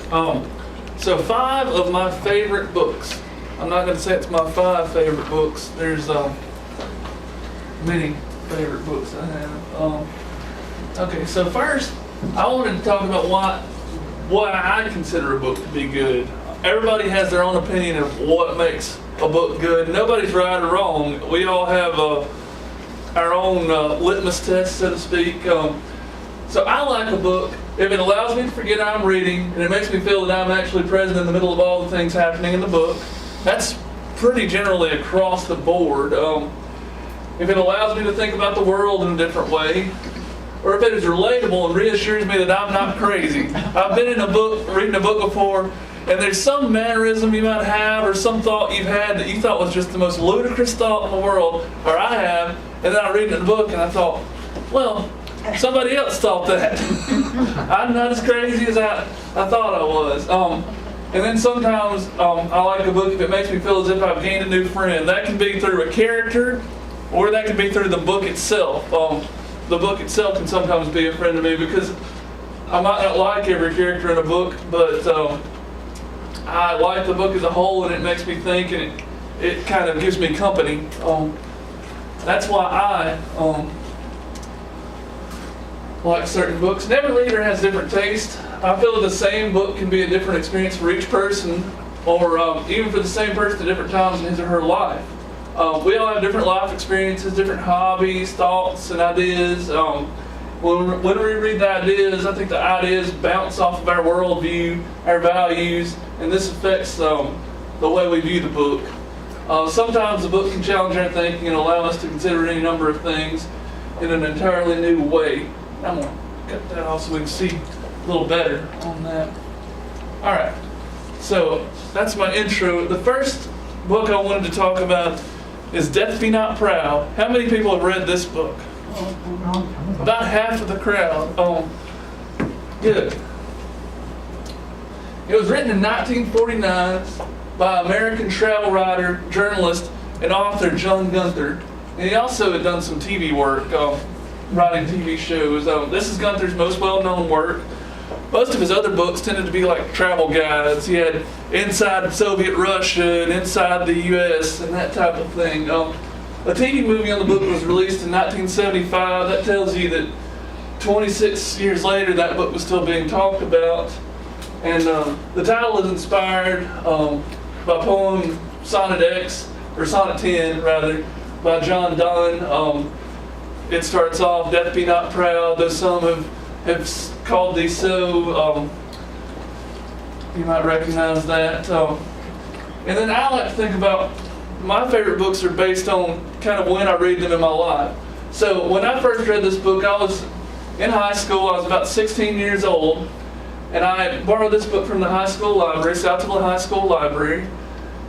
So 5 of my favorite books. I'm not going to say it's my 5 favorite books. There's many favorite books I have. Okay, so first, I wanted to talk about why I consider a book to be good. Everybody has their own opinion of what makes a book good. Nobody's right or wrong. We all have our own litmus test, so to speak. So I like a book if it allows me to forget I'm reading and it makes me feel that I'm actually present in the middle of all the things happening in the book. That's pretty generally across the board. If it allows me to think about the world in a different way, or if it is relatable and reassures me that I'm not crazy. I've been in a book, reading a book before, and there's some mannerism you might have or some thought you've had that you thought was just the most ludicrous thought in the world, or I have, and then I read the book and I thought, well, somebody else thought that. I'm not as crazy as I thought I was. And then sometimes I like a book if it makes me feel as if I've gained a new friend. That can be through a character, or that can be through the book itself. The book itself can sometimes be a friend to me because I might not like every character in a book, but I like the book as a whole, and it makes me think, and it kind of gives me company. That's why I like certain books. And every reader has different taste. I feel the same book can be a different experience for each person, or even for the same person at different times in his or her life. We all have different life experiences, different hobbies, thoughts, and ideas. When we read the ideas, I think the ideas bounce off of our worldview, our values, and this affects the way we view the book. Sometimes the book can challenge our thinking and allow us to consider any number of things in an entirely new way. I'm going to cut that off so we can see a little better on that. Alright, so that's my intro. The first book I wanted to talk about is Death Be Not Proud. How many people have read this book? About half of the crowd. Good. It was written in 1949 by American travel writer, journalist, and author John Gunther. And he also had done some TV work, writing TV shows. This is Gunther's most well-known work. Most of his other books tended to be like travel guides. He had Inside Soviet Russia and Inside the U.S. and that type of thing. A TV movie on the book was released in 1975. That tells you that 26 years later that book was still being talked about. And the title is inspired by poem Sonnet X, or Sonnet 10 rather, by John Donne. It starts off, Death Be Not Proud, though some have called thee so. You might recognize that. And then I like to think about, my favorite books are based on kind of when I read them in my life. So when I first read this book, I was in high school. I was about 16 years old. And I borrowed this book from the high school library, Southfield High School Library.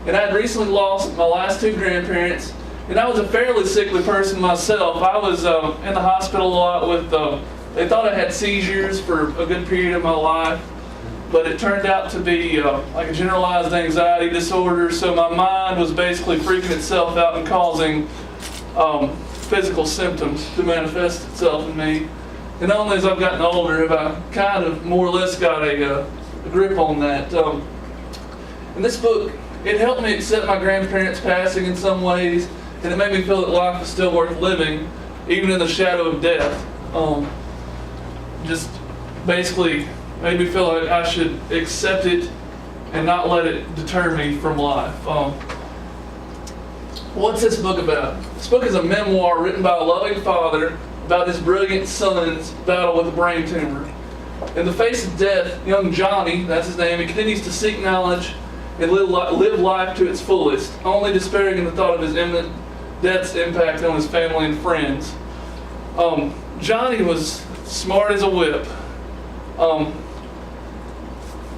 And I had recently lost my last 2 grandparents. And I was a fairly sickly person myself. I was in the hospital a lot with, they thought I had seizures for a good period of my life. But it turned out to be like a generalized anxiety disorder. So my mind was basically freaking itself out and causing physical symptoms to manifest itself in me. And only as I've gotten older have I kind of more or less got a grip on that. And this book, it helped me accept my grandparents' passing in some ways, and it made me feel that life is still worth living, even in the shadow of death. Just basically made me feel like I should accept it and not let it deter me from life. What's this book about? This book is a memoir written by a loving father about his brilliant son's battle with a brain tumor. In the face of death, young Johnny, that's his name, he continues to seek knowledge and live life to its fullest, only despairing in the thought of his imminent death's impact on his family and friends. Johnny was smart as a whip.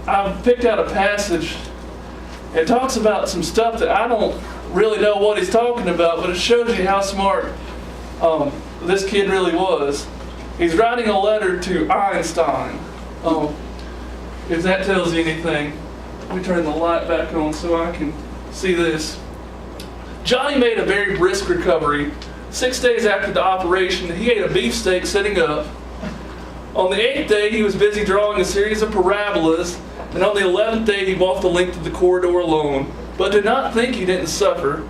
I picked out a passage. It talks about some stuff that I don't really know what he's talking about, but it shows you how smart this kid really was. He's writing a letter to Einstein. If that tells you anything. Let me turn the light back on so I can see this. Johnny made a very brisk recovery. 6 days after the operation, he ate a beefsteak sitting up. On the 8th day, he was busy drawing a series of parabolas And on the 11th day he walked the length of the corridor alone, but did not think he didn't suffer.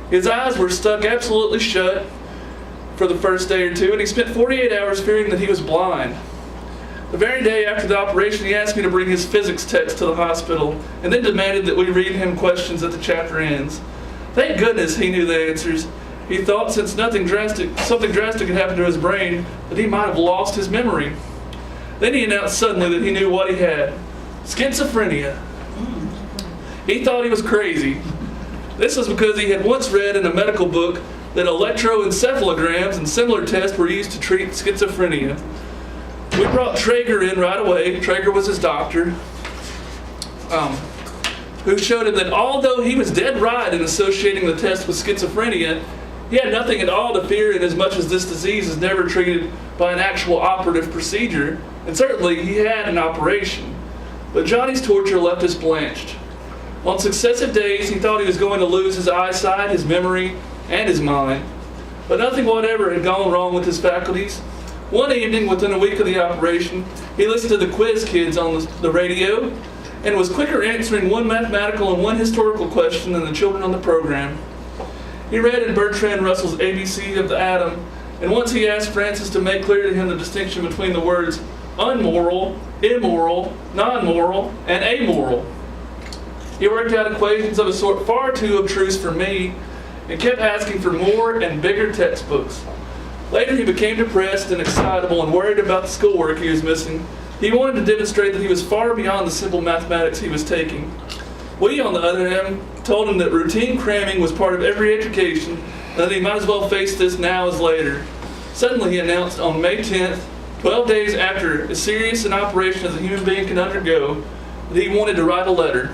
His eyes were stuck absolutely shut for the first day or two, and he spent 48 hours fearing that he was blind. The very day after the operation, he asked me to bring his physics text to the hospital, and then demanded that we read him questions at the chapter ends. Thank goodness he knew the answers. He thought since something drastic had happened to his brain, that he might have lost his memory. Then he announced suddenly that he knew what he had: schizophrenia. He thought he was crazy. This was because he had once read in a medical book that electroencephalograms and similar tests were used to treat schizophrenia. We brought Traeger in right away. Traeger was his doctor, who showed him that although he was dead right in associating the test with schizophrenia, he had nothing at all to fear inasmuch as this disease is never treated by an actual operative procedure, and certainly he had an operation. But Johnny's torture left us blanched. On successive days, he thought he was going to lose his eyesight, his memory, and his mind. But nothing whatever had gone wrong with his faculties. One evening, within a week of the operation, he listened to the quiz kids on the radio and was quicker answering one mathematical and one historical question than the children on the program. He read in Bertrand Russell's ABC of the Atom, and once he asked Francis to make clear to him the distinction between the words unmoral, immoral, non-moral, and amoral. He worked out equations of a sort far too abstruse for me and kept asking for more and bigger textbooks. Later he became depressed and excitable and worried about the schoolwork he was missing. He wanted to demonstrate that he was far beyond the simple mathematics he was taking. We, on the other hand, told him that routine cramming was part of every education and that he might as well face this now as later. Suddenly he announced on May 10th, 12 days after as serious an operation as a human being can undergo, that he wanted to write a letter.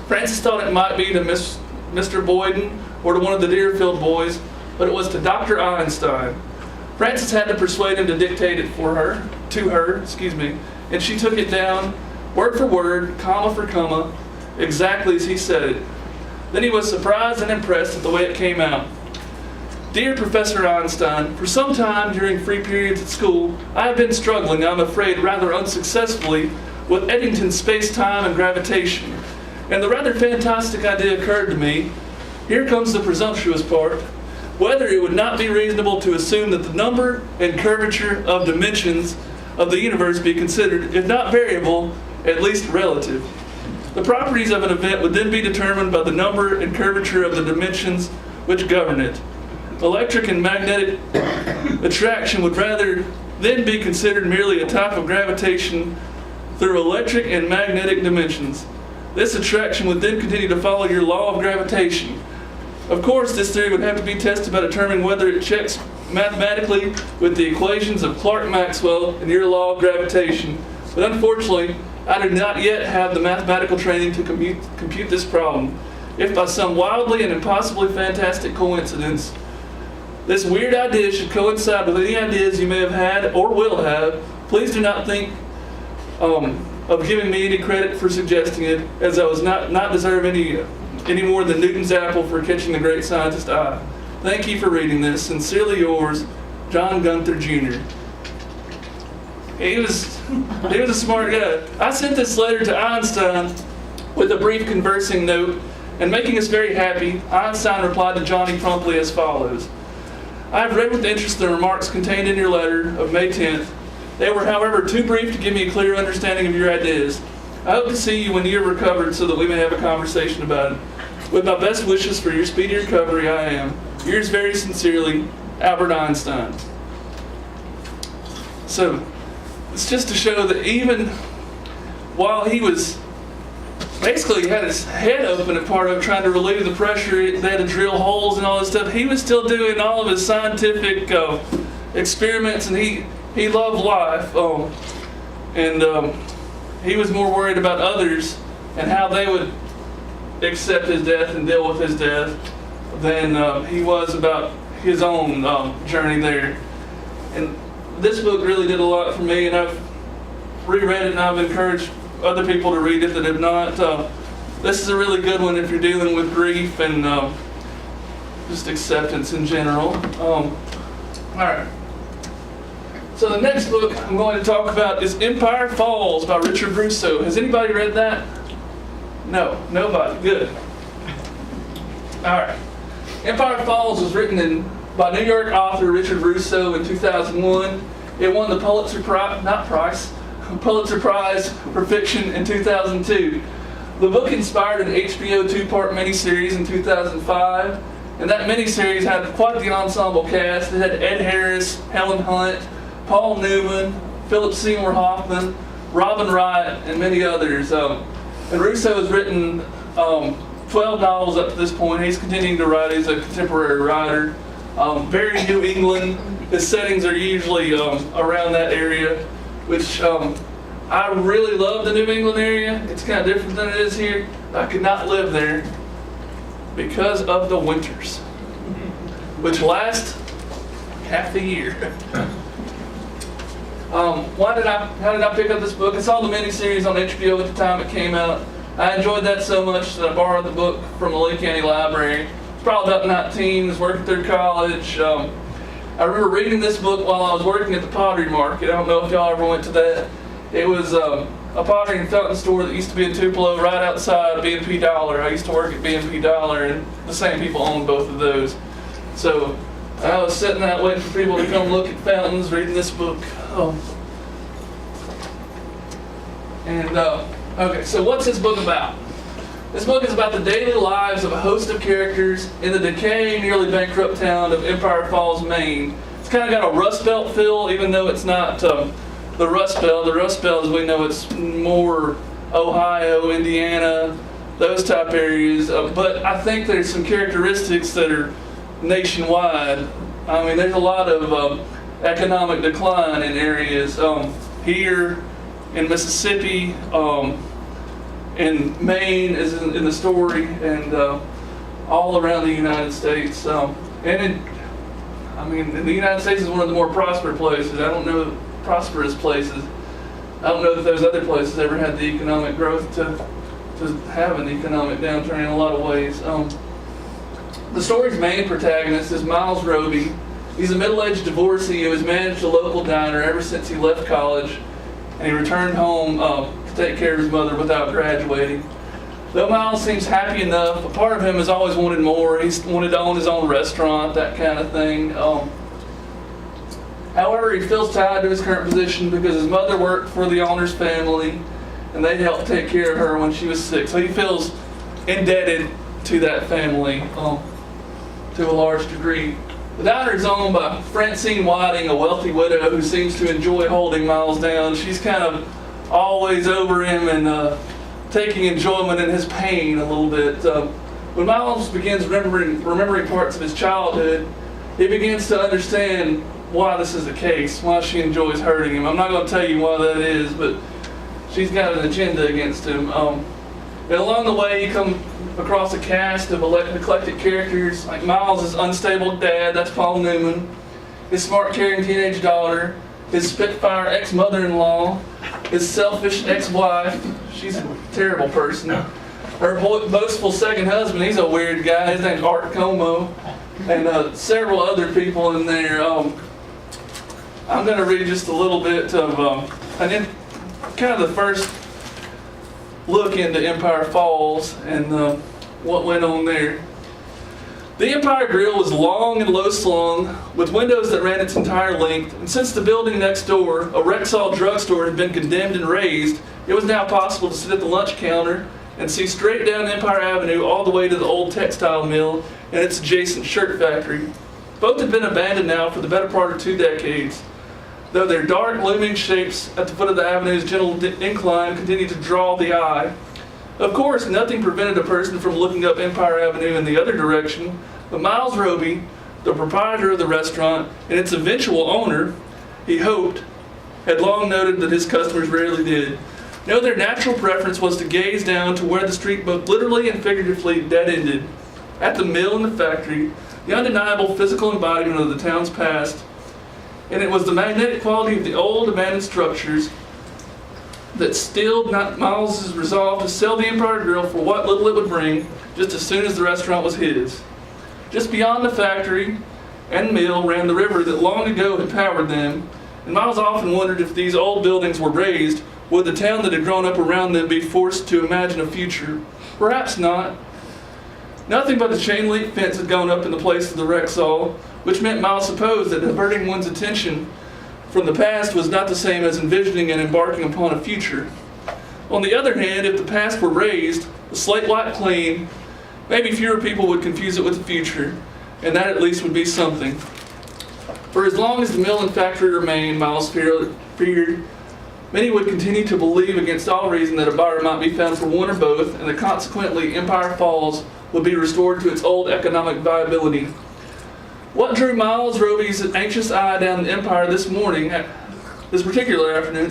Francis thought it might be to Mr. Boyden or to one of the Deerfield boys, but it was to Dr. Einstein. Francis had to persuade him to dictate it to her, and she took it down, word for word, comma for comma, exactly as he said it. Then he was surprised and impressed at the way it came out. Dear Professor Einstein, for some time during free periods at school, I have been struggling, I'm afraid rather unsuccessfully, with Eddington's space-time and gravitation. And the rather fantastic idea occurred to me, here comes the presumptuous part, whether it would not be reasonable to assume that the number and curvature of dimensions of the universe be considered, if not variable, at least relative. The properties of an event would then be determined by the number and curvature of the dimensions which govern it. Electric and magnetic attraction would rather then be considered merely a type of gravitation through electric and magnetic dimensions. This attraction would then continue to follow your law of gravitation. Of course, this theory would have to be tested by determining whether it checks mathematically with the equations of Clark-Maxwell and your law of gravitation. But unfortunately, I do not yet have the mathematical training to compute this problem. If by some wildly and impossibly fantastic coincidence, this weird idea should coincide with any ideas you may have had or will have, please do not think of giving me any credit for suggesting it, as I was not deserve any more than Newton's apple for catching the great scientist eye. Thank you for reading this. Sincerely yours, John Gunther, Jr. He was a smart guy. I sent this letter to Einstein with a brief conversing note, and making us very happy, Einstein replied to Johnny promptly as follows. I have read with interest the remarks contained in your letter of May 10th. They were, however, too brief to give me a clear understanding of your ideas. I hope to see you when you are recovered so that we may have a conversation about it. With my best wishes for your speedy recovery, I am, yours very sincerely, Albert Einstein. So, it's just to show that even while he was basically had his head open at part of trying to relieve the pressure, they had to drill holes and all this stuff, he was still doing all of his scientific experiments, and he loved life. He was more worried about others and how they would accept his death and deal with his death than he was about his own journey there. And this book really did a lot for me, and I've reread it and I've encouraged other people to read it that have not. This is a really good one if you're dealing with grief and just acceptance in general. All right. So the next book I'm going to talk about is Empire Falls by Richard Russo. Has anybody read that? No, nobody. Good. All right. Empire Falls was written by New York author Richard Russo in 2001. It won the Pulitzer Prize for fiction in 2002. The book inspired an HBO two-part miniseries in 2005, and that miniseries had quite the ensemble cast. It had Ed Harris, Helen Hunt, Paul Newman, Philip Seymour Hoffman, Robin Wright, and many others. And Russo has written 12 novels up to this point. He's continuing to write. He's a contemporary writer. Very New England. His settings are usually around that area, which I really love the New England area. It's kind of different than it is here. I could not live there because of the winters, which last half the year. How did I pick up this book? I saw the miniseries on HBO at the time it came out. I enjoyed that so much that I borrowed the book from the Lee County Library. It's probably about 19, was working through college. I remember reading this book while I was working at the Pottery Market. I don't know if y'all ever went to that. It was a pottery and fountain store that used to be in Tupelo right outside B&P Dollar. I used to work at B&P Dollar, and the same people owned both of those. So I was sitting out waiting for people to come look at fountains, reading this book. Okay, so what's this book about? This book is about the daily lives of a host of characters in the decaying, nearly bankrupt town of Empire Falls, Maine. It's kind of got a Rust Belt feel, even though it's not the Rust Belt. The Rust Belt, as we know, it's more Ohio, Indiana, those type areas. But I think there's some characteristics that are nationwide. I mean, there's a lot of economic decline in areas here in Mississippi, in Maine is in the story, and all around the United States. The United States is one of the more prosperous places. I don't know that those other places ever had the economic growth to have an economic downturn in a lot of ways. The story's main protagonist is Miles Roby. He's a middle-aged divorcee who has managed a local diner ever since he left college, and he returned home to take care of his mother without graduating. Though Miles seems happy enough, a part of him has always wanted more. He's wanted to own his own restaurant, that kind of thing. However, he feels tied to his current position because his mother worked for the owner's family, and they helped take care of her when she was sick. So he feels indebted to that family to a large degree. The diner is owned by Francine Whiting, a wealthy widow who seems to enjoy holding Miles down. She's kind of always over him and taking enjoyment in his pain a little bit. When Miles begins remembering parts of his childhood, he begins to understand why this is the case, why she enjoys hurting him. I'm not going to tell you why that is, but she's got an agenda against him. And along the way, you come across a cast of eclectic characters, like Miles' unstable dad, that's Paul Newman, his smart, caring teenage daughter, his spitfire ex-mother-in-law, his selfish ex-wife, she's a terrible person, her boastful second husband, he's a weird guy, his name's Art Como, and several other people in there. I'm going to read just a little bit of kind of the first look into Empire Falls and what went on there. The Empire Grill was long and low-slung, with windows that ran its entire length, and since the building next door, a Rexall drugstore, had been condemned and razed, it was now possible to sit at the lunch counter and see straight down Empire Avenue all the way to the old textile mill and its adjacent shirt factory. Both had been abandoned now for the better part of 2 decades, though their dark, looming shapes at the foot of the avenue's gentle incline continued to draw the eye. Of course, nothing prevented a person from looking up Empire Avenue in the other direction, but Miles Roby, the proprietor of the restaurant and its eventual owner, he hoped, had long noted that his customers rarely did. No, their natural preference was to gaze down to where the street both literally and figuratively dead-ended. At the mill and the factory, the undeniable physical embodiment of the town's past, and it was the magnetic quality of the old abandoned structures that stilled Miles' resolve to sell the Empire Grill for what little it would bring, just as soon as the restaurant was his. Just beyond the factory and mill ran the river that long ago had powered them, And Miles often wondered if these old buildings were raised, would the town that had grown up around them be forced to imagine a future? Perhaps not. Nothing but the chain link fence had gone up in the place of the Rexall, which meant Miles supposed that diverting one's attention from the past was not the same as envisioning and embarking upon a future. On the other hand, if the past were raised, the slate wiped clean, maybe fewer people would confuse it with the future, and that at least would be something. For as long as the mill and factory remained, Miles feared, many would continue to believe against all reason that a buyer might be found for one or both, and that consequently Empire Falls would be restored to its old economic viability. What drew Miles Roby's anxious eye down the Empire this particular afternoon,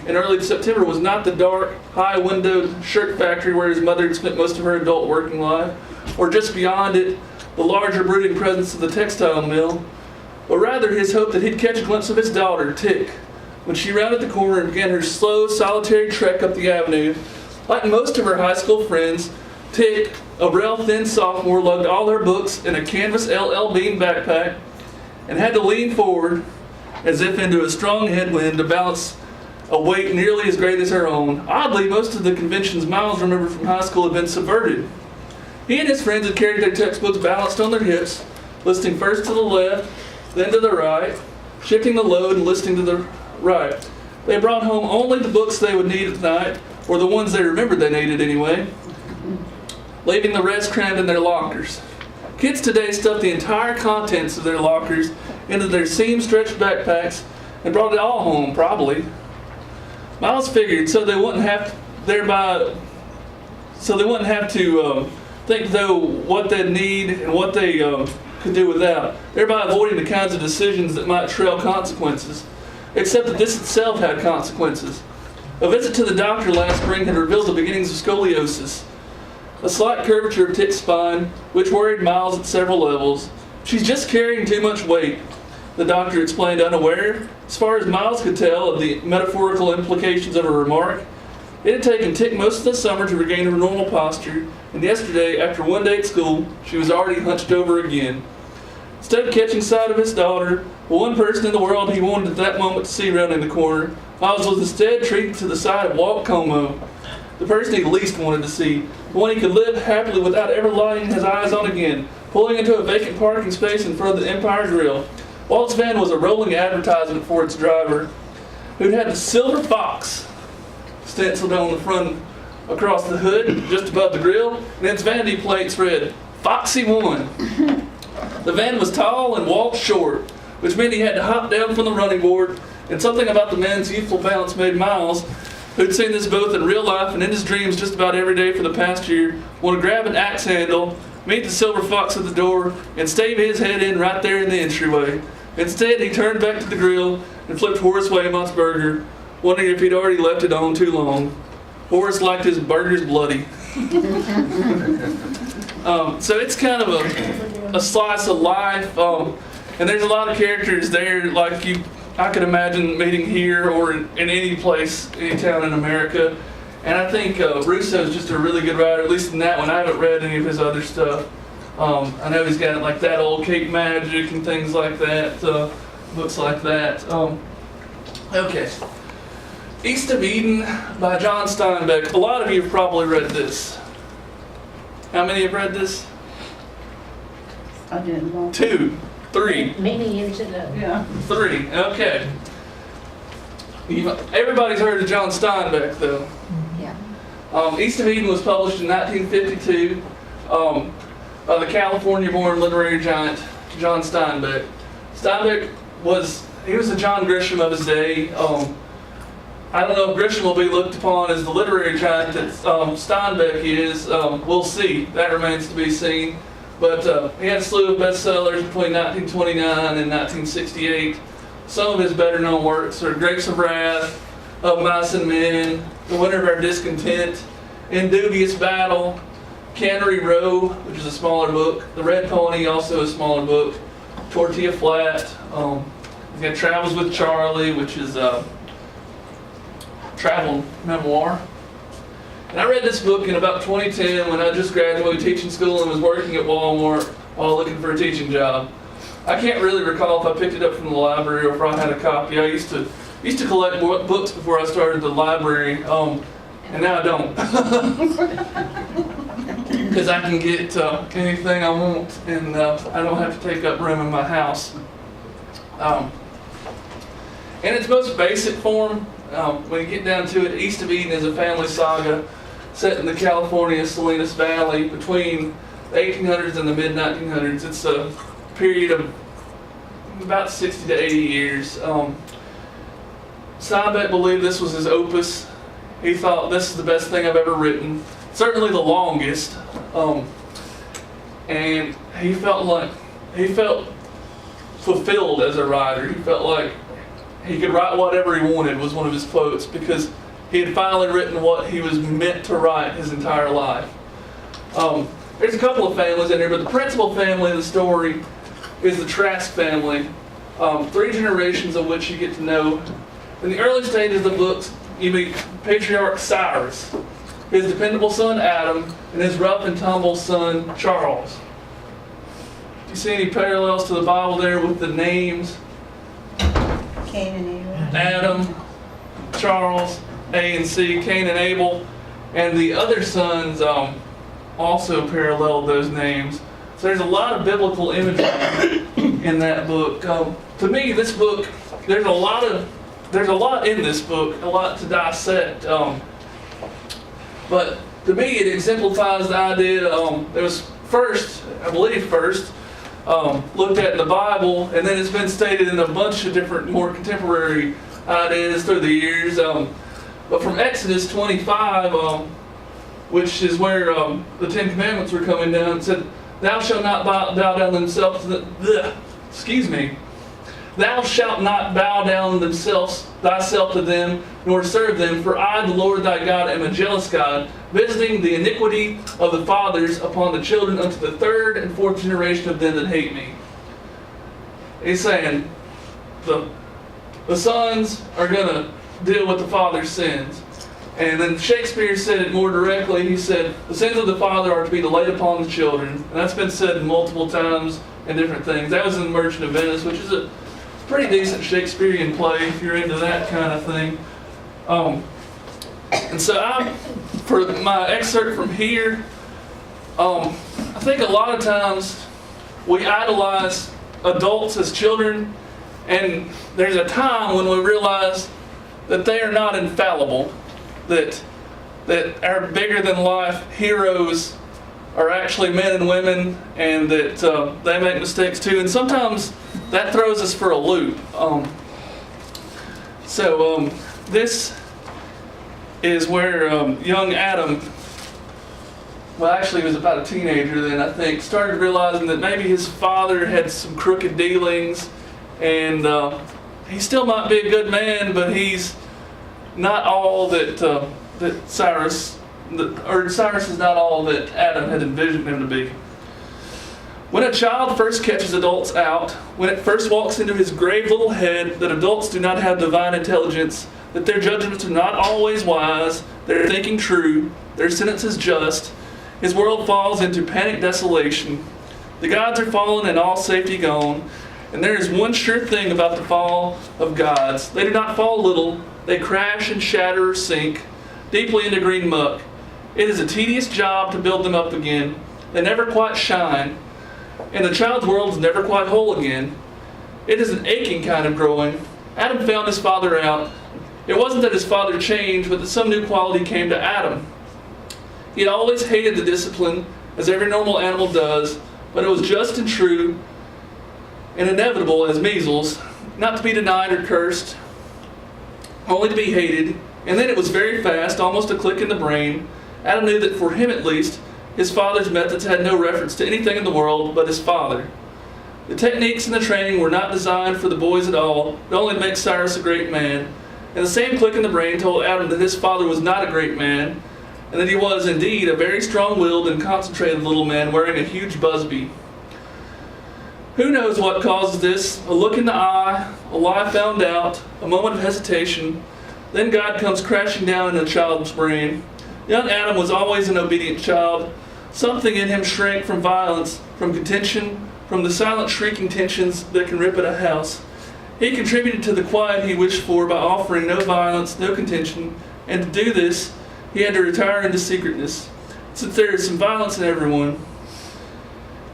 in early September was not the dark, high-windowed shirt factory where his mother had spent most of her adult working life, or just beyond it, the larger brooding presence of the textile mill, but rather his hope that he'd catch a glimpse of his daughter, Tick, when she rounded the corner and began her slow, solitary trek up the avenue. Like most of her high school friends, Tick, a rail-thin sophomore, lugged all her books in a canvas LL Bean backpack and had to lean forward as if into a strong headwind to balance a weight nearly as great as her own. Oddly, most of the conventions Miles remembered from high school had been subverted. He and his friends had carried their textbooks balanced on their hips, listening first to the left, then to the right, shifting the load and listening to the right. They brought home only the books they would need at night, or the ones they remembered they needed anyway, leaving the rest crammed in their lockers. Kids today stuff the entire contents of their lockers into their seam-stretched backpacks and brought it all home, probably. Miles figured so they wouldn't have to think though what they'd need and what they could do without, thereby avoiding the kinds of decisions that might trail consequences. Except that this itself had consequences. A visit to the doctor last spring had revealed the beginnings of scoliosis, a slight curvature of Tick's spine, which worried Miles at several levels. She's just carrying too much weight, the doctor explained, unaware, as far as Miles could tell, of the metaphorical implications of her remark. It had taken Tick most of the summer to regain her normal posture, and yesterday, after one day at school, she was already hunched over again. Instead of catching sight of his daughter, the one person in the world he wanted at that moment to see rounding the corner, Miles was instead treated to the sight of Walt Como, the person he least wanted to see, the one he could live happily without ever lighting his eyes on again, pulling into a vacant parking space in front of the Empire Grill. Walt's van was a rolling advertisement for its driver, who'd had the Silver Fox stenciled on the front across the hood, just above the grill, and its vanity plates read, Foxy 1. The van was tall and Walt short, which meant he had to hop down from the running board, and something about the man's youthful balance made Miles, who'd seen this both in real life and in his dreams just about every day for the past year, want to grab an axe handle, meet the Silver Fox at the door, and stave his head in right there in the entryway. Instead, he turned back to the grill and flipped Horace Waymont's burger, wondering if he'd already left it on too long. Horace liked his burgers bloody. So it's kind of a slice of life, and there's a lot of characters there like I could imagine meeting here or in any place, any town in America. And I think Russo is just a really good writer, at least in that one. I haven't read any of his other stuff. I know he's got like That Old Cape Magic and things like that, books like that. Okay. East of Eden by John Steinbeck. A lot of you have probably read this. How many have read this? I didn't. 2, 3. Many years ago. Yeah. 3. Okay. Everybody's heard of John Steinbeck, though. Yeah. East of Eden was published in 1952 by the California-born literary giant John Steinbeck. Steinbeck was a John Grisham of his day. I don't know if Grisham will be looked upon as the literary giant that Steinbeck is. We'll see. That remains to be seen. But he had a slew of bestsellers between 1929 and 1968. Some of his better-known works are Grapes of Wrath, Of Mice and Men, The Winter of Our Discontent, In Dubious Battle, Cannery Row, which is a smaller book, The Red Pony, also a smaller book, Tortilla Flat. He's got Travels with Charlie, which is a travel memoir. And I read this book in about 2010 when I just graduated teaching school and was working at Walmart while looking for a teaching job. I can't really recall if I picked it up from the library or if I had a copy. I used to collect books before I started the library, and now I don't. Because I can get anything I want, and I don't have to take up room in my house. In its most basic form, when you get down to it, East of Eden is a family saga set in the California Salinas Valley between the 1800s and the mid-1900s. It's a period of about 60 to 80 years. Steinbeck believed this was his opus. He thought, this is the best thing I've ever written. Certainly the longest. And he felt fulfilled as a writer. He felt like he could write whatever he wanted, was one of his quotes, because he had finally written what he was meant to write his entire life. There's a couple of families in here, but the principal family of the story is the Trask family. 3 generations of which you get to know. In the early stages of the books, you meet patriarch Cyrus, his dependable son Adam, and his rough and tumble son Charles. Do you see any parallels to the Bible there with the names? Cain and Abel. Adam, Charles, A and C, Cain and Abel, and the other sons also parallel those names. So there's a lot of biblical imagery in that book. To me, this book, there's a lot in this book, a lot to dissect. But to me, it exemplifies the idea that was first looked at in the Bible, and then it's been stated in a bunch of different, more contemporary ideas through the years. But from Exodus 25, which is where the Ten Commandments were coming down, it said, "Thou shalt not bow down thyself to Thou shalt not bow down thyself to them, nor serve them, for I, the Lord thy God, am a jealous God, visiting the iniquity of the fathers upon the children unto the 3rd and 4th generation of them that hate me." He's saying the sons are going to deal with the father's sins. And then Shakespeare said it more directly. He said, the sins of the father are to be laid upon the children. And that's been said multiple times in different things. That was in Merchant of Venice, which is a pretty decent Shakespearean play if you're into that kind of thing. And so for my excerpt from here, I think a lot of times we idolize adults as children, and there's a time when we realize that they are not infallible, that our bigger than life heroes are actually men and women, and that they make mistakes too, and sometimes that throws us for a loop. This is where young Adam, well, actually he was about a teenager then, I think, started realizing that maybe his father had some crooked dealings, and he still might be a good man, but he's not all that Cyrus is not all that Adam had envisioned him to be. When a child first catches adults out, when it first walks into his grave little head that adults do not have divine intelligence, that their judgments are not always wise, their thinking true, their sentences just, his world falls into panic desolation. The gods are fallen and all safety gone, and there is one sure thing about the fall of gods. They do not fall little, they crash and shatter or sink deeply into green muck. It is a tedious job to build them up again. They never quite shine, and the child's world is never quite whole again. It is an aching kind of growing. Adam found his father out. It wasn't that his father changed, but that some new quality came to Adam. He had always hated the discipline, as every normal animal does, but it was just and true and inevitable as measles, not to be denied or cursed, only to be hated. And then it was very fast, almost a click in the brain. Adam knew that for him at least, his father's methods had no reference to anything in the world but his father. The techniques and the training were not designed for the boys at all, but only to make Cyrus a great man. And the same click in the brain told Adam that his father was not a great man, and that he was indeed a very strong-willed and concentrated little man wearing a huge busby. Who knows what causes this? A look in the eye, a lie found out, a moment of hesitation. Then God comes crashing down in a child's brain. Young Adam was always an obedient child. Something in him shrank from violence, from contention, from the silent shrieking tensions that can rip at a house. He contributed to the quiet he wished for by offering no violence, no contention, and to do this, he had to retire into secretness, since there is some violence in everyone.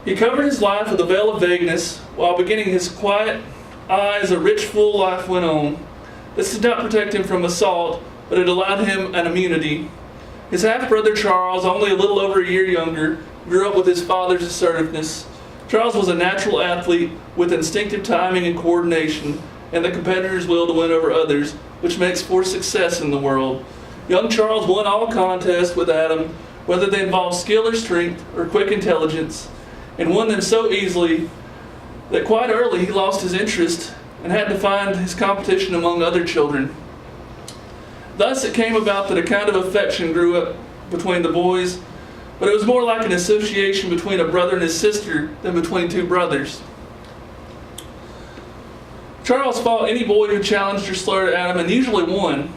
He covered his life with a veil of vagueness, while beginning his quiet eye as a rich, full life went on. This did not protect him from assault, but it allowed him an immunity. His half-brother Charles, only a little over a year younger, grew up with his father's assertiveness. Charles was a natural athlete with instinctive timing and coordination, and the competitor's will to win over others, which makes for success in the world. Young Charles won all contests with Adam, whether they involved skill or strength or quick intelligence, and won them so easily that quite early he lost his interest and had to find his competition among other children. Thus it came about that a kind of affection grew up between the boys, but it was more like an association between a brother and his sister than between two brothers. Charles fought any boy who challenged or slurred at Adam and usually won.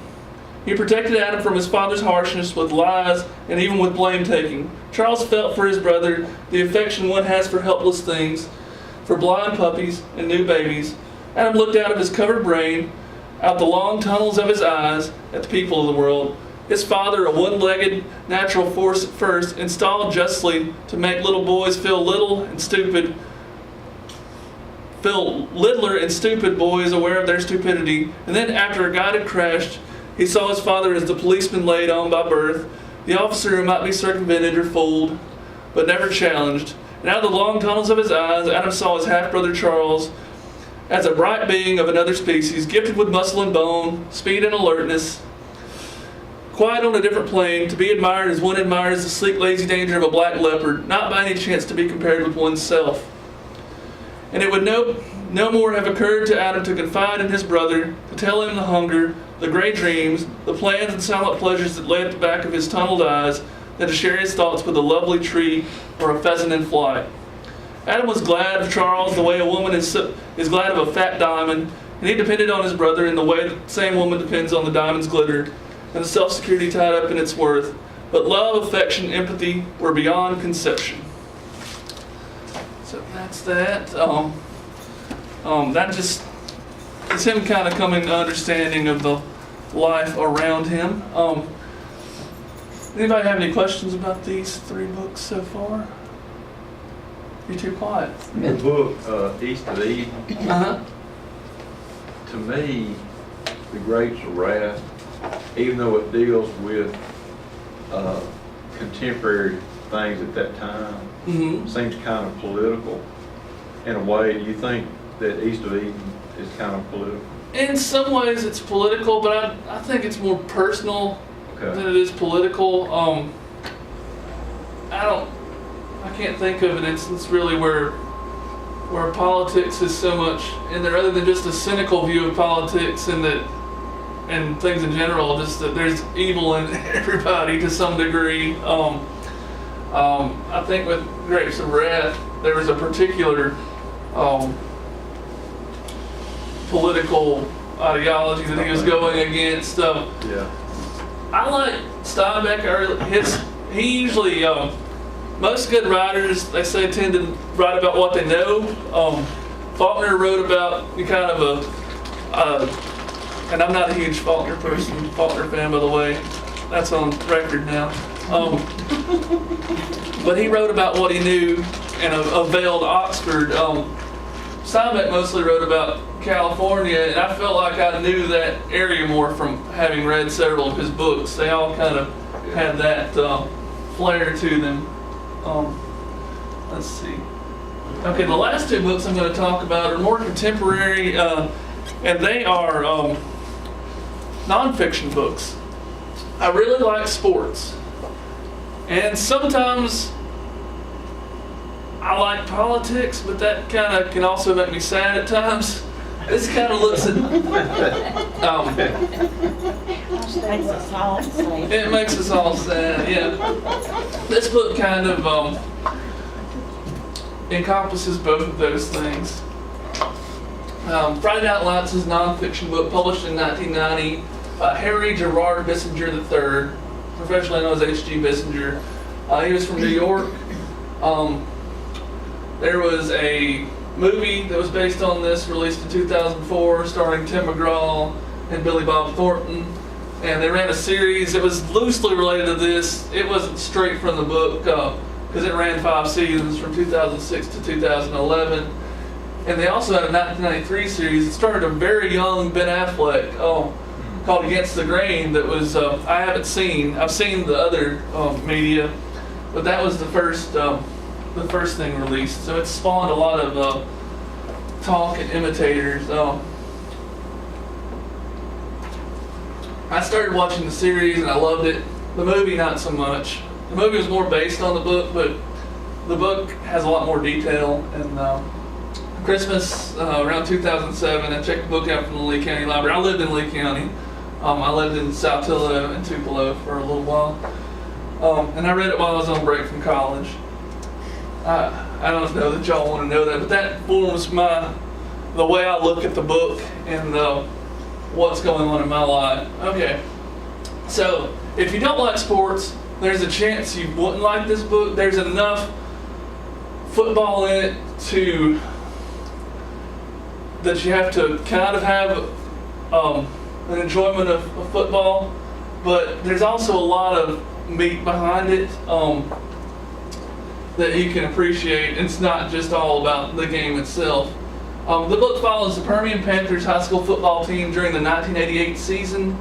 He protected Adam from his father's harshness with lies and even with blame-taking. Charles felt for his brother the affection one has for helpless things, for blind puppies and new babies. Adam looked out of his covered brain, out the long tunnels of his eyes, at the people of the world. His father, a one-legged natural force at first, installed justly to make little boys feel little and stupid, feel littler and stupid boys aware of their stupidity. And then after a guide had crashed, he saw his father as the policeman laid on by birth, the officer who might be circumvented or fooled, but never challenged. And out of the long tunnels of his eyes, Adam saw his half-brother Charles as a bright being of another species, gifted with muscle and bone, speed and alertness, quiet on a different plane, to be admired as one admires the sleek, lazy danger of a black leopard, not by any chance to be compared with oneself. And it would no more have occurred to Adam to confide in his brother, to tell him the hunger, the great dreams, the plans and silent pleasures that lay at the back of his tunneled eyes, than to share his thoughts with a lovely tree or a pheasant in flight. Adam was glad of Charles the way a woman is glad of a fat diamond, and he depended on his brother in the way the same woman depends on the diamond's glitter and the self-security tied up in its worth. But love, affection, empathy were beyond conception. So that's that. That just is him kind of coming to understanding of the life around him. Anybody have any questions about these three books so far? You're too quiet. The book, East of Eden, to me, The Grapes of Wrath, even though it deals with contemporary things at that time, seems kind of political in a way. Do you think that East of Eden is kind of political? In some ways it's political, but I think it's more personal than it is political. I can't think of an instance really where politics is so much in there, other than just a cynical view of politics and things in general, just that there's evil in everybody to some degree. I think with Grapes of Wrath, there was a particular political ideology that he was going against. Yeah. I like Steinbeck. He usually, most good writers, they say, tend to write about what they know. Faulkner wrote about kind of and I'm not a huge Faulkner fan, by the way. That's on record now. But he wrote about what he knew in a veiled Oxford. Steinbeck mostly wrote about California, and I felt like I knew that area more from having read several of his books. They all kind of had that flair to them. Let's see. Okay, the last two books I'm going to talk about are more contemporary, and they are nonfiction books. I really like sports, and sometimes I like politics, but that kind of can also make me sad at times. This kind of looks at Makes us all sad. it makes us all sad, yeah. This book kind of encompasses both of those things. Friday Night Lights is a nonfiction book published in 1990 by Harry Gerard Bissinger III, professionally known as H.G. Bissinger. He was from New York. There was a movie that was based on this, released in 2004, starring Tim McGraw and Billy Bob Thornton. And they ran a series. It was loosely related to this. It wasn't straight from the book because it ran 5 seasons from 2006 to 2011. And they also had a 1993 series. It started a very young Ben Affleck called Against the Grain that was, I haven't seen. I've seen the other media, but that was the first thing released. So it spawned a lot of talk and imitators. I started watching the series and I loved it. The movie, not so much. The movie was more based on the book, but the book has a lot more detail. And Christmas, around 2007, I checked the book out from the Lee County Library. I lived in Lee County. I lived in South Tillotson and Tupelo for a little while. And I read it while I was on break from college. I don't know that y'all want to know that, but that forms the way I look at the book and what's going on in my life. Okay, so if you don't like sports, there's a chance you wouldn't like this book. There's enough football in it that you have to kind of have an enjoyment of football, but there's also a lot of meat behind it that you can appreciate. It's not just all about the game itself. The book follows the Permian Panthers high school football team during the 1988 season.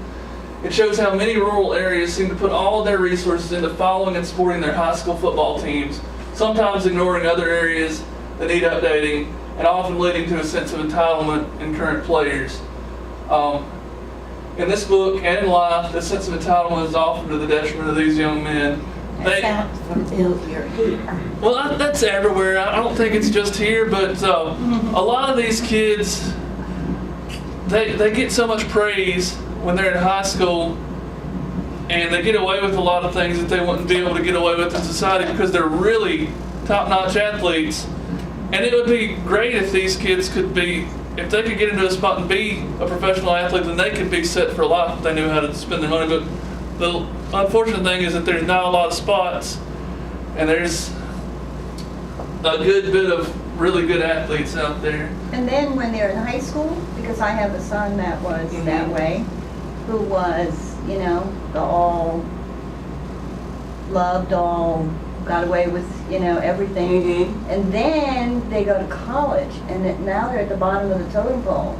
It shows how many rural areas seem to put all of their resources into following and supporting their high school football teams, sometimes ignoring other areas that need updating, and often leading to a sense of entitlement in current players. In this book and in life, this sense of entitlement is often to the detriment of these young men. That sounds familiar here. Well, that's everywhere. I don't think it's just here, but a lot of these kids, they get so much praise when they're in high school, and they get away with a lot of things that they wouldn't be able to get away with in society because they're really top-notch athletes. And it would be great if these kids if they could get into a spot and be a professional athlete, then they could be set for life if they knew how to spend their money. But the unfortunate thing is that there's not a lot of spots, and there's a good bit of really good athletes out there. And then when they're in high school, because I have a son that was that way, who was, the all loved, all got away with, everything. And then they go to college, and now they're at the bottom of the totem pole.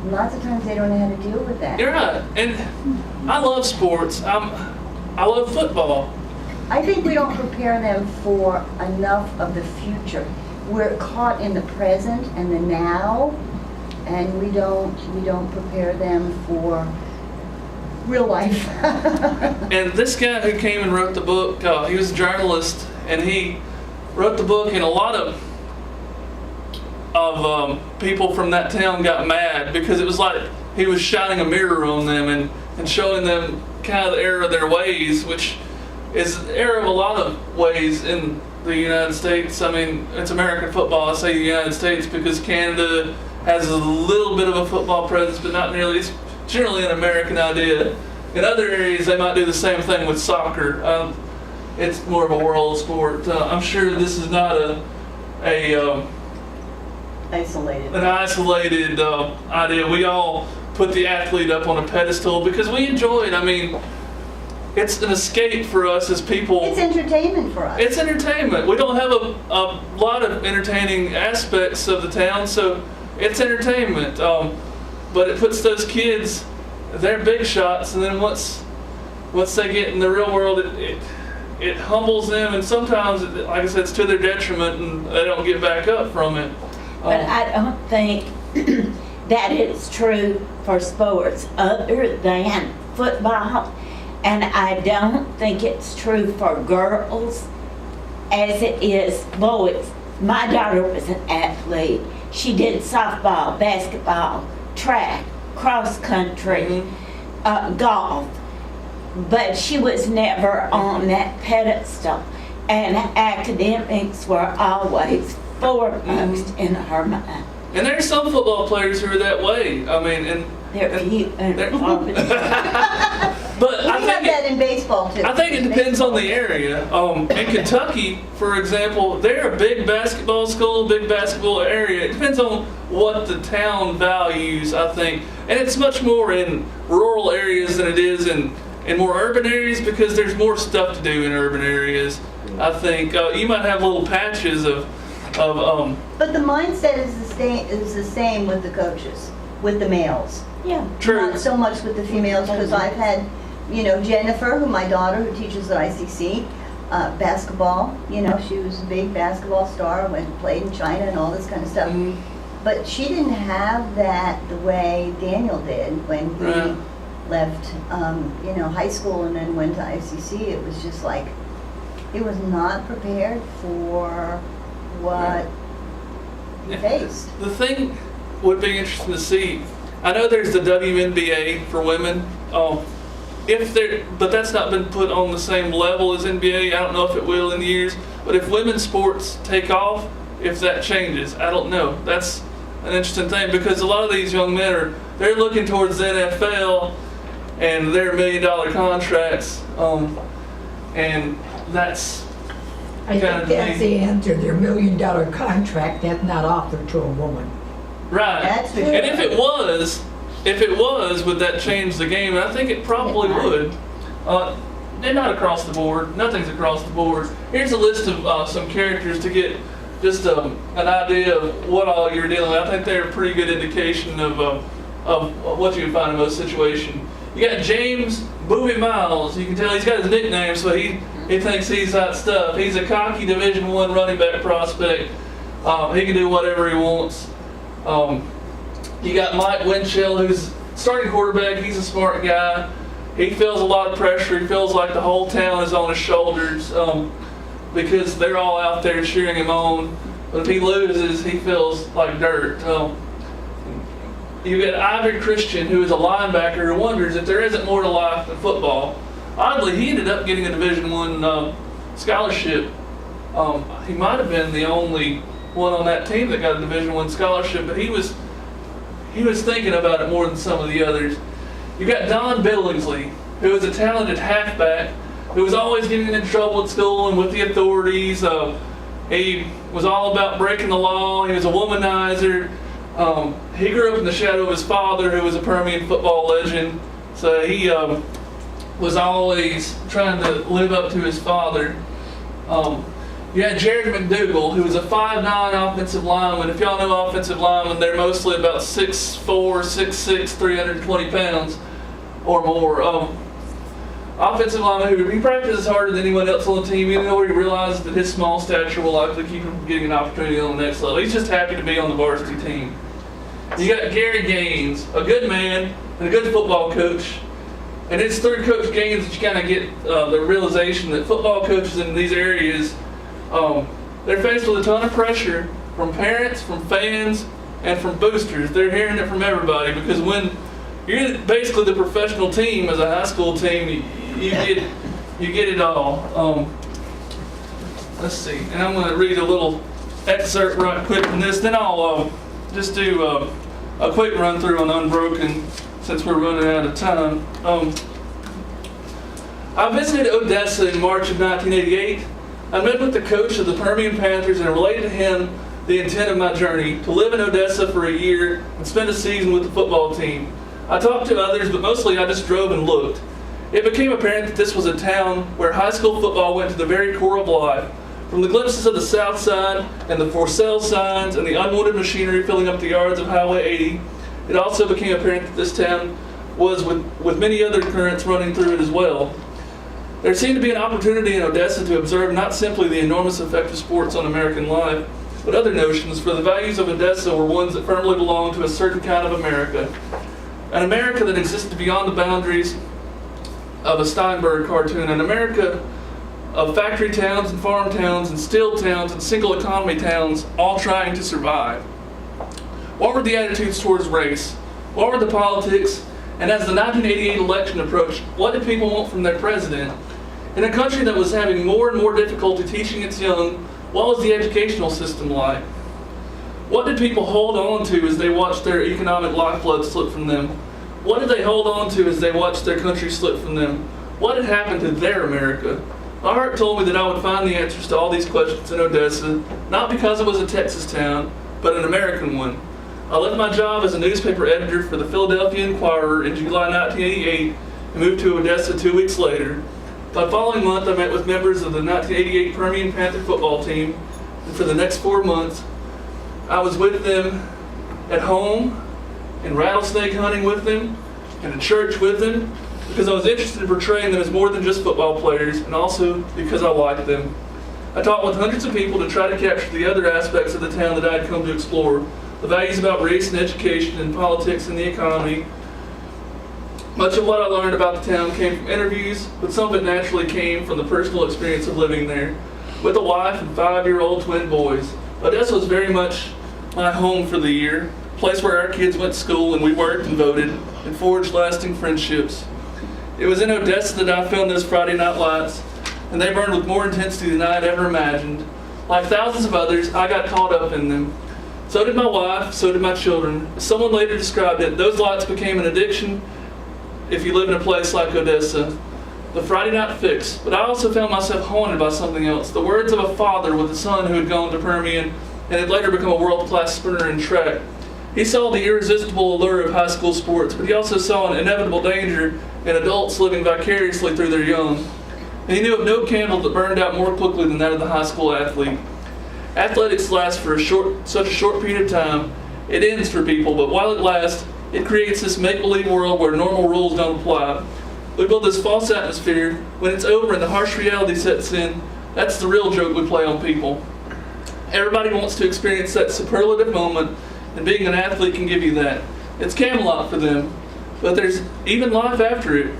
And lots of times they don't know how to deal with that. You're right, and I love sports. I love football. I think we don't prepare them for enough of the future. We're caught in the present and the now, and we don't prepare them for real life. And this guy who came and wrote the book, he was a journalist, and he wrote the book, and a lot of people from that town got mad because it was like he was shining a mirror on them and showing them kind of the error of their ways, which is the error of a lot of ways in the United States. I mean, it's American football. I say the United States because Canada has a little bit of a football presence, but not nearly. It's generally an American idea. In other areas, they might do the same thing with soccer. It's more of a world sport. I'm sure this is not an isolated idea. We all put the athlete up on a pedestal because we enjoy it. I mean, it's an escape for us as people. It's entertainment for us. It's entertainment. We don't have a lot of entertaining aspects of the town, so it's entertainment. But it puts those kids, they're big shots, and then once they get in the real world, it humbles them, and sometimes, like I said, it's to their detriment, and they don't get back up from it. But I don't think that it's true for sports other than football. And I don't think it's true for girls as it is boys. My daughter was an athlete. She did softball, basketball, track, cross country, golf. But she was never on that pedestal. And academics were always foremost in her mind. And there's some football players who are that way. I mean, They're few and far between. But We I have think that in baseball too. I think it depends on the area. In Kentucky, for example, they're a big basketball school, big basketball area. It depends on what the town values, I think. And it's much more in rural areas than it is in more urban areas because there's more stuff to do in urban areas. I think you might have little patches of But the mindset is the same with the coaches, with the males. Yeah. true. Not so much with the females, because I've had, Jennifer, who my daughter, who teaches at ICC, basketball, she was a big basketball star, went and played in China and all this kind of stuff. Mhm. But she didn't have that the way Daniel did when he Right. left, high school and then went to ICC. It was just like, he was not prepared for what he faced. The thing would be interesting to see. I know there's the WNBA for women. But that's not been put on the same level as NBA. I don't know if it will in years. But if women's sports take off, if that changes, I don't know. That's an interesting thing because a lot of these young men they're looking towards the NFL and their $1 million contracts, and that's I kind of think that's me. the answer. Their $1 million contract, that's not offered to a woman. Right. That's for And sure. if it was, would that change the game? And I think it probably would. They're not across the board. Nothing's across the board. Here's a list of some characters to get just an idea of what all you're dealing with. I think they're a pretty good indication of what you can find in most situations. You got James Boobie Miles. You can tell he's got his nickname, so he thinks he's that stuff. He's a cocky Division I running back prospect. He can do whatever he wants. You got Mike Winchell, who's starting quarterback. He's a smart guy. He feels a lot of pressure. He feels like the whole town is on his shoulders because they're all out there cheering him on. But if he loses, he feels like dirt. You got Ivory Christian, who is a linebacker who wonders if there isn't more to life than football. Oddly, he ended up getting a Division I scholarship. He might have been the only one on that team that got a Division I scholarship, but he was thinking about it more than some of the others. You got Don Billingsley, who is a talented halfback, who was always getting in trouble at school and with the authorities. He was all about breaking the law. He was a womanizer. He grew up in the shadow of his father, who was a Permian football legend. So he was always trying to live up to his father. You had Jared McDougal, who was a 5'9" offensive lineman. If y'all know offensive linemen, they're mostly about 6'4", 6'6", 320 pounds or more. Offensive lineman who he practices harder than anyone else on the team, even though he realizes that his small stature will likely keep him from getting an opportunity on the next level. He's just happy to be on the varsity team. You got Gary Gaines, a good man and a good football coach. And it's through Coach Gaines that you kind of get the realization that football coaches in these areas, they're faced with a ton of pressure from parents, from fans, and from boosters. They're hearing it from everybody because when you're basically the professional team as a high school team, you get it all. Let's see, and I'm going to read a little excerpt right quick from this. Then I'll just do a quick run through on Unbroken since we're running out of time. I visited Odessa in March of 1988. I met with the coach of the Permian Panthers and relayed to him the intent of my journey, to live in Odessa for a year and spend a season with the football team. I talked to others, but mostly I just drove and looked. It became apparent that this was a town where high school football went to the very core of life. From the glimpses of the South Side and the for sale signs and the unwanted machinery filling up the yards of Highway 80, it also became apparent that this town was with many other currents running through it as well. There seemed to be an opportunity in Odessa to observe not simply the enormous effect of sports on American life, but other notions, for the values of Odessa were ones that firmly belonged to a certain kind of America. An America that existed beyond the boundaries of a Steinbeck cartoon, an America of factory towns and farm towns and steel towns and single economy towns, all trying to survive. What were the attitudes towards race? What were the politics? And as the 1988 election approached, what did people want from their president? In a country that was having more and more difficulty teaching its young, what was the educational system like? What did people hold on to as they watched their economic lifeblood slip from them? What did they hold on to as they watched their country slip from them? What had happened to their America? My heart told me that I would find the answers to all these questions in Odessa, not because it was a Texas town, but an American one. I left my job as a newspaper editor for the Philadelphia Inquirer in July 1988 and moved to Odessa 2 weeks later. The following month, I met with members of the 1988 Permian Panther football team, and for the next 4 months, I was with them at home, and rattlesnake hunting with them, and in church with them, because I was interested in portraying them as more than just football players, and also because I liked them. I talked with hundreds of people to try to capture the other aspects of the town that I had come to explore, the values about race and education and politics and the economy. Much of what I learned about the town came from interviews, but some of it naturally came from the personal experience of living there, with a wife and 5-year-old twin boys. Odessa was very much my home for the year, a place where our kids went to school and we worked and voted and forged lasting friendships. It was in Odessa that I filmed those Friday night lights, and they burned with more intensity than I had ever imagined. Like thousands of others, I got caught up in them. So did my wife, so did my children. As someone later described it, those lights became an addiction if you live in a place like Odessa. The Friday night fix. But I also found myself haunted by something else. The words of a father with a son who had gone to Permian and had later become a world-class sprinter in track. He saw the irresistible allure of high school sports, but he also saw an inevitable danger in adults living vicariously through their young. And he knew of no candle that burned out more quickly than that of the high school athlete. Athletics lasts for such a short period of time. It ends for people, but while it lasts, it creates this make-believe world where normal rules don't apply. We build this false atmosphere. When it's over and the harsh reality sets in, that's the real joke we play on people. Everybody wants to experience that superlative moment, and being an athlete can give you that. It's Camelot for them, but there's even life after it.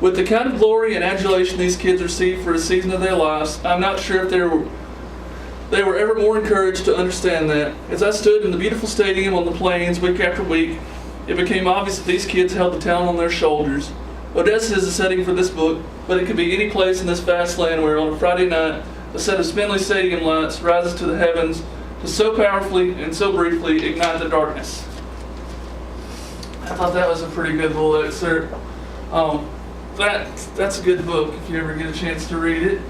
With the kind of glory and adulation these kids receive for a season of their lives, I'm not sure if they were ever more encouraged to understand that. As I stood in the beautiful stadium on the plains week after week, it became obvious that these kids held the town on their shoulders. Odessa is the setting for this book, but it could be any place in this vast land where on a Friday night, a set of spindly stadium lights rises to the heavens to so powerfully and so briefly ignite the darkness. I thought that was a pretty good little excerpt. That's a good book if you ever get a chance to read it.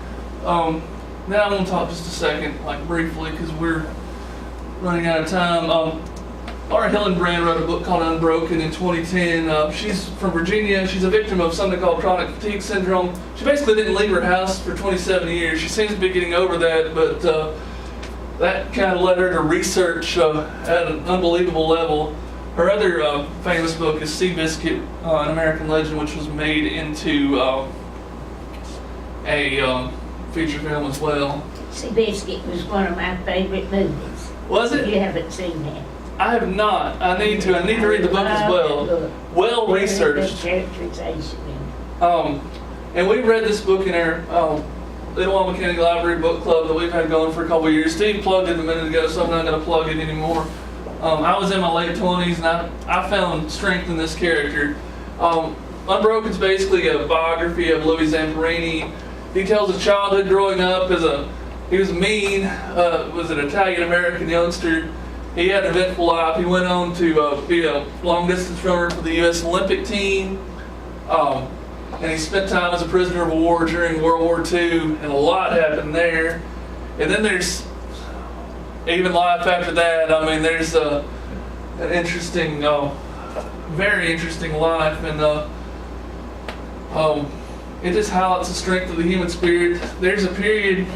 Now I'm going to talk just a second, briefly, because we're running out of time. Laura Hillenbrand wrote a book called Unbroken in 2010. She's from Virginia. She's a victim of something called chronic fatigue syndrome. She basically didn't leave her house for 27 years. She seems to be getting over that, but that kind of led her to research at an unbelievable level. Her other famous book is Seabiscuit, an American Legend, which was made into a feature film as well. Seabiscuit was one of my favorite movies. Was it? You haven't seen that. I have not. I need to read the book as well. Well researched. Characterization in it. And we read this book in our Lee-Itawamba County Library Book Club that we've had going for a couple of years. Steve plugged it a minute ago, so I'm not going to plug it anymore. I was in my late 20s, and I found strength in this character. Unbroken's basically a biography of Louis Zamperini. He tells his childhood growing up he was mean, was an Italian-American youngster. He had an eventful life. He went on to be a long-distance runner for the U.S. Olympic team. And he spent time as a prisoner of war during World War II, and a lot happened there. And then there's even life after that. I mean, there's an interesting, very interesting life, and it just highlights the strength of the human spirit. There's a period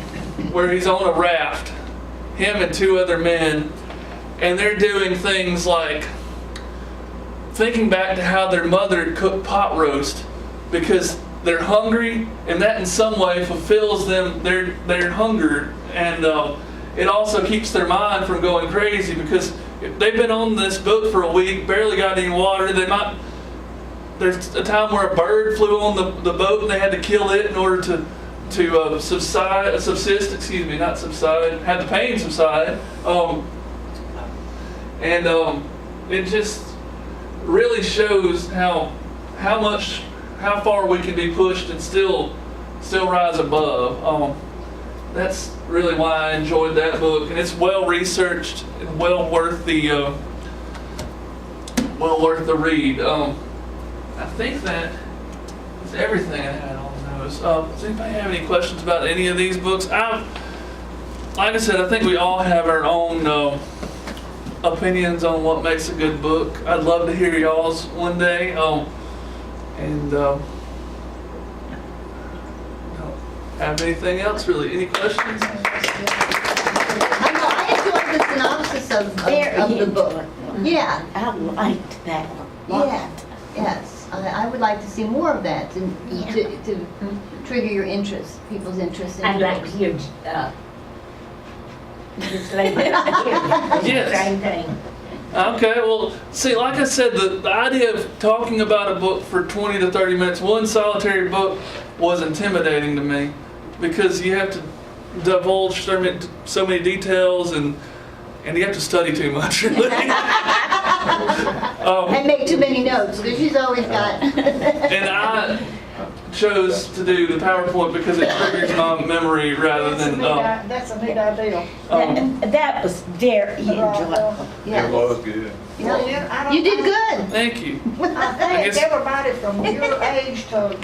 where he's on a raft, him and 2 other men, and they're doing things like thinking back to how their mother cooked pot roast because they're hungry, and that in some way fulfills them their hunger, and it also keeps their mind from going crazy because if they've been on this boat for a week, barely got any water. There's a time where a bird flew on the boat and they had to kill it in order to have the pain subside. It just really shows how far we can be pushed and still rise above. That's really why I enjoyed that book, and it's well researched and well worth the read. I think that is everything I had on those. Does anybody have any questions about any of these books? Like I said, I think we all have our own opinions on what makes a good book. I'd love to hear y'all's one day. Don't have anything else really. Any questions? I enjoyed the synopsis of the book. Yeah. I liked that a lot. Yeah, yes. I would like to see more of that to trigger your interest, people's interest in I'd like to books. hear, just like that. Yes. Same thing. Okay, well, see, like I said, the idea of talking about a book for 20 to 30 minutes, one solitary book, was intimidating to me because you have to divulge so many details and you have to study too much, really. And make too many notes, because she's always got. And I chose to do the PowerPoint because it triggers my memory rather than. That's a neat idea. That was very enjoyable. Yes. It was good. Yeah. You did good. Thank you. I think guess- everybody from your age to